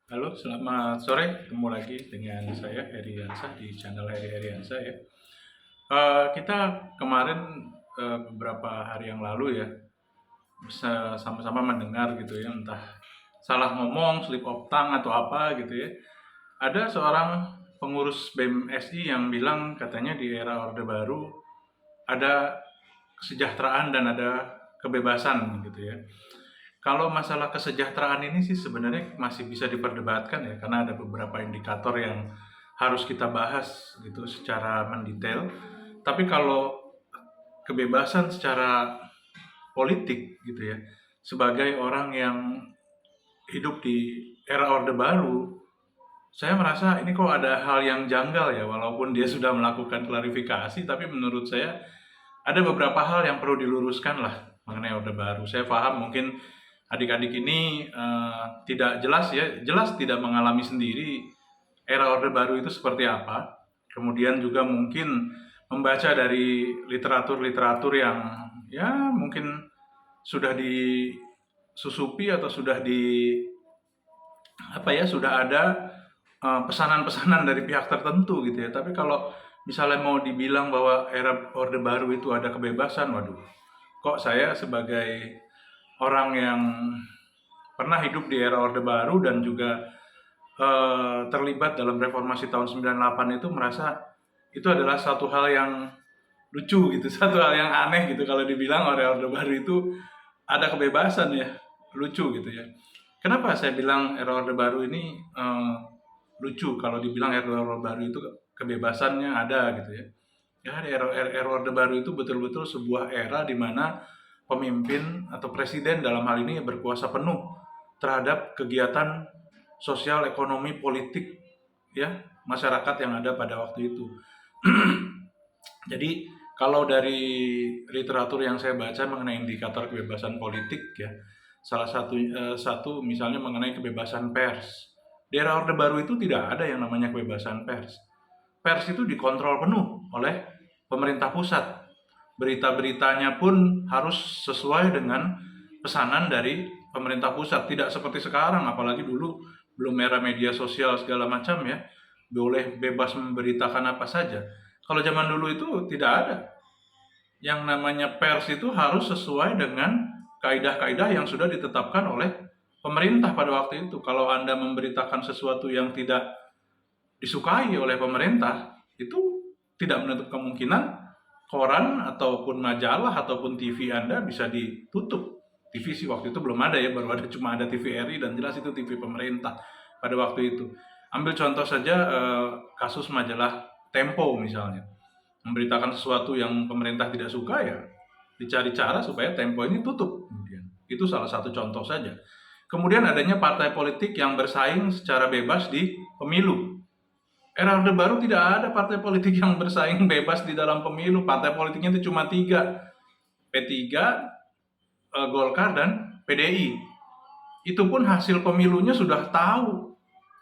Halo, selamat sore. Ketemu lagi dengan saya Heri Yansah di channel Heri Yansah ya. Kita kemarin beberapa hari yang lalu ya bisa sama-sama mendengar gitu ya, entah salah ngomong, slip of tongue atau apa gitu ya. Ada seorang pengurus BEM SI yang bilang katanya di era Orde Baru ada kesejahteraan dan ada kebebasan gitu ya. Kalau masalah kesejahteraan ini sih sebenarnya masih bisa diperdebatkan ya, karena ada beberapa indikator yang harus kita bahas gitu secara mendetail. Tapi kalau kebebasan secara politik gitu ya, sebagai orang yang hidup di era Orde Baru, saya merasa ini kok ada hal yang janggal ya, walaupun dia sudah melakukan klarifikasi, tapi menurut saya ada beberapa hal yang perlu diluruskan lah mengenai Orde Baru. Saya paham mungkin adik-adik ini tidak jelas ya, jelas tidak mengalami sendiri era Orde Baru itu seperti apa. Kemudian juga mungkin membaca dari literatur-literatur yang ya mungkin sudah disusupi atau sudah sudah ada pesanan-pesanan dari pihak tertentu gitu ya. Tapi kalau misalnya mau dibilang bahwa era Orde Baru itu ada kebebasan, waduh, kok saya sebagai orang yang pernah hidup di era Orde Baru dan juga terlibat dalam reformasi tahun 98 itu merasa itu adalah satu hal yang lucu gitu, satu hal yang aneh gitu kalau dibilang era Orde Baru itu ada kebebasan ya, lucu gitu ya. Kenapa saya bilang era Orde Baru ini lucu kalau dibilang era Orde Baru itu kebebasannya ada gitu ya. Ya, era Orde Baru itu betul-betul sebuah era di mana pemimpin atau presiden dalam hal ini berkuasa penuh terhadap kegiatan sosial, ekonomi, politik ya masyarakat yang ada pada waktu itu. Jadi kalau dari literatur yang saya baca mengenai indikator kebebasan politik ya, salah satu misalnya mengenai kebebasan pers. Di era Orde Baru itu tidak ada yang namanya kebebasan pers. Pers itu dikontrol penuh oleh pemerintah pusat. Berita-beritanya pun harus sesuai dengan pesanan dari pemerintah pusat, tidak seperti sekarang, apalagi dulu belum era media sosial segala macam ya, boleh bebas memberitakan apa saja. Kalau zaman dulu itu tidak ada. Yang namanya pers itu harus sesuai dengan kaidah-kaidah yang sudah ditetapkan oleh pemerintah pada waktu itu. Kalau Anda memberitakan sesuatu yang tidak disukai oleh pemerintah, itu tidak menutup kemungkinan koran ataupun majalah ataupun TV Anda bisa ditutup. TV sih waktu itu belum ada ya, baru ada cuma ada TVRI dan jelas itu TV pemerintah pada waktu itu. Ambil contoh saja kasus majalah Tempo misalnya. Memberitakan sesuatu yang pemerintah tidak suka ya dicari cara supaya Tempo ini tutup kemudian. Itu salah satu contoh saja. Kemudian adanya partai politik yang bersaing secara bebas di pemilu. Era Orde Baru tidak ada partai politik yang bersaing bebas di dalam pemilu. Partai politiknya itu cuma tiga, P3, Golkar, dan PDI. Itu pun hasil pemilunya sudah tahu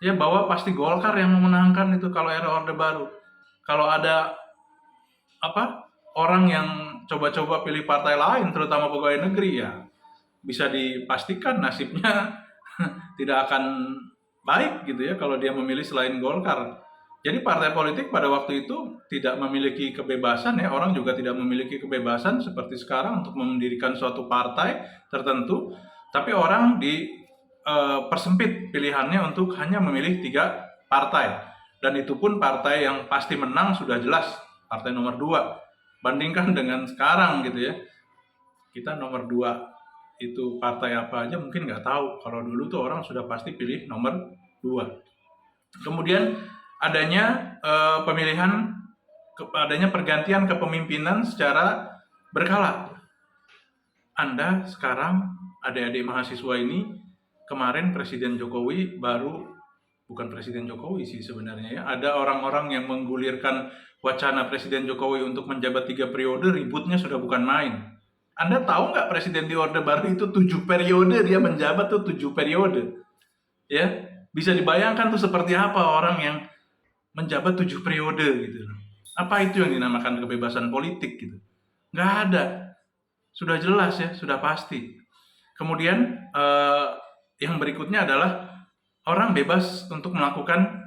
ya bahwa pasti Golkar yang memenangkan itu kalau era Orde Baru. Kalau ada orang yang coba-coba pilih partai lain, terutama pegawai negeri ya bisa dipastikan nasibnya tidak akan baik gitu ya kalau dia memilih selain Golkar. Jadi partai politik pada waktu itu tidak memiliki kebebasan ya, orang juga tidak memiliki kebebasan seperti sekarang untuk mendirikan suatu partai tertentu, tapi orang persempit pilihannya untuk hanya memilih 3 partai. Dan itu pun partai yang pasti menang sudah jelas, partai nomor 2. Bandingkan dengan sekarang gitu ya, kita nomor 2 itu partai apa aja mungkin nggak tahu. Kalau dulu tuh orang sudah pasti pilih nomor 2. Kemudian adanya adanya pergantian kepemimpinan secara berkala. Anda sekarang adik-adik mahasiswa ini, kemarin Presiden Jokowi bukan Presiden Jokowi sih sebenarnya ya, ada orang-orang yang menggulirkan wacana Presiden Jokowi untuk menjabat 3 periode, ributnya sudah bukan main. Anda tahu nggak Presiden di Orde Baru itu 7 periode dia menjabat tuh 7 periode, ya bisa dibayangkan tuh seperti apa orang yang menjabat 7 periode gitu. Apa itu yang dinamakan kebebasan politik gitu? Nggak ada. Sudah jelas ya, sudah pasti. Kemudian yang berikutnya adalah orang bebas untuk melakukan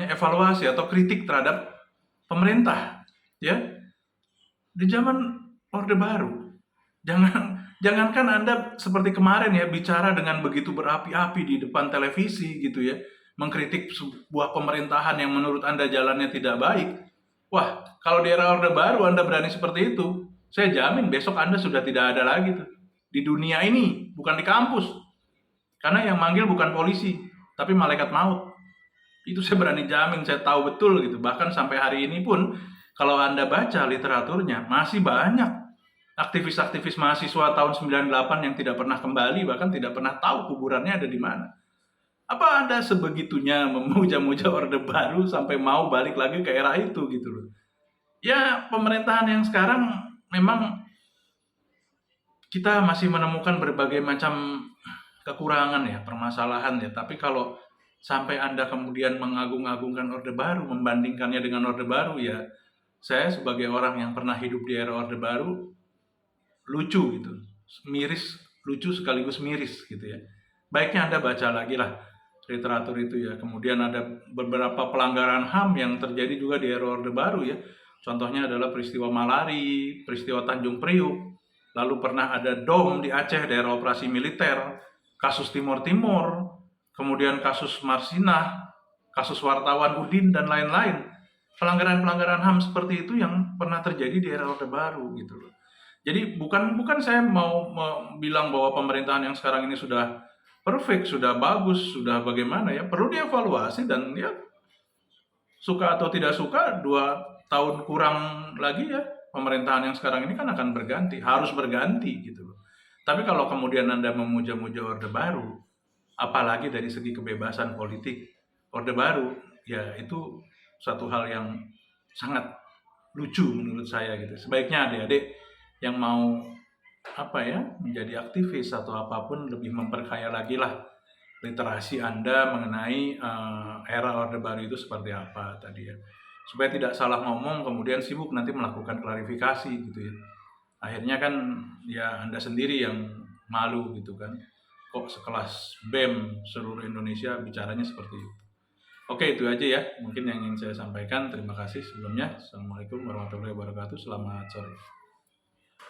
evaluasi atau kritik terhadap pemerintah, ya. Di zaman Orde Baru, jangankan Anda seperti kemarin ya bicara dengan begitu berapi-api di depan televisi gitu ya, mengkritik sebuah pemerintahan yang menurut Anda jalannya tidak baik. Wah, kalau di era Orde Baru Anda berani seperti itu, saya jamin besok Anda sudah tidak ada lagi tuh. Di dunia ini, bukan di kampus. Karena yang manggil bukan polisi, tapi malaikat maut. Itu saya berani jamin, saya tahu betul gitu. Bahkan sampai hari ini pun, kalau Anda baca literaturnya, masih banyak aktivis-aktivis mahasiswa tahun 98 yang tidak pernah kembali, bahkan tidak pernah tahu kuburannya ada di mana. Apa Anda sebegitunya memuja-muja Orde Baru sampai mau balik lagi ke era itu gitu loh. Ya, pemerintahan yang sekarang memang kita masih menemukan berbagai macam kekurangan ya, permasalahan ya. Tapi kalau sampai Anda kemudian mengagung-agungkan Orde Baru, membandingkannya dengan Orde Baru, ya saya sebagai orang yang pernah hidup di era Orde Baru, lucu gitu. Miris, lucu sekaligus miris gitu ya. Baiknya Anda baca lagi lah literatur itu ya. Kemudian ada beberapa pelanggaran HAM yang terjadi juga di era Orde Baru ya. Contohnya adalah peristiwa Malari, peristiwa Tanjung Priuk, lalu pernah ada DOM di Aceh, daerah operasi militer, kasus Timur Timur, kemudian kasus Marsinah, kasus wartawan Udin, dan lain-lain. Pelanggaran-pelanggaran HAM seperti itu yang pernah terjadi di era Orde Baru gitu loh. Jadi bukan saya mau bilang bahwa pemerintahan yang sekarang ini sudah perfect, sudah bagus, sudah bagaimana ya. Perlu dievaluasi dan ya suka atau tidak suka 2 tahun kurang lagi ya pemerintahan yang sekarang ini kan akan berganti, harus berganti gitu loh. Tapi kalau kemudian Anda memuja-muja Orde Baru, apalagi dari segi kebebasan politik, Orde Baru ya itu satu hal yang sangat lucu menurut saya gitu. Sebaiknya adik-adik yang mau menjadi aktivis atau apapun lebih memperkaya lagi lah literasi Anda mengenai era Orde Baru itu seperti apa tadi ya. Supaya tidak salah ngomong kemudian sibuk nanti melakukan klarifikasi gitu ya. Akhirnya kan ya Anda sendiri yang malu gitu kan. Kok sekelas BEM seluruh Indonesia bicaranya seperti itu. Oke, itu aja ya mungkin yang ingin saya sampaikan. Terima kasih sebelumnya. Assalamualaikum warahmatullahi wabarakatuh. Selamat sore.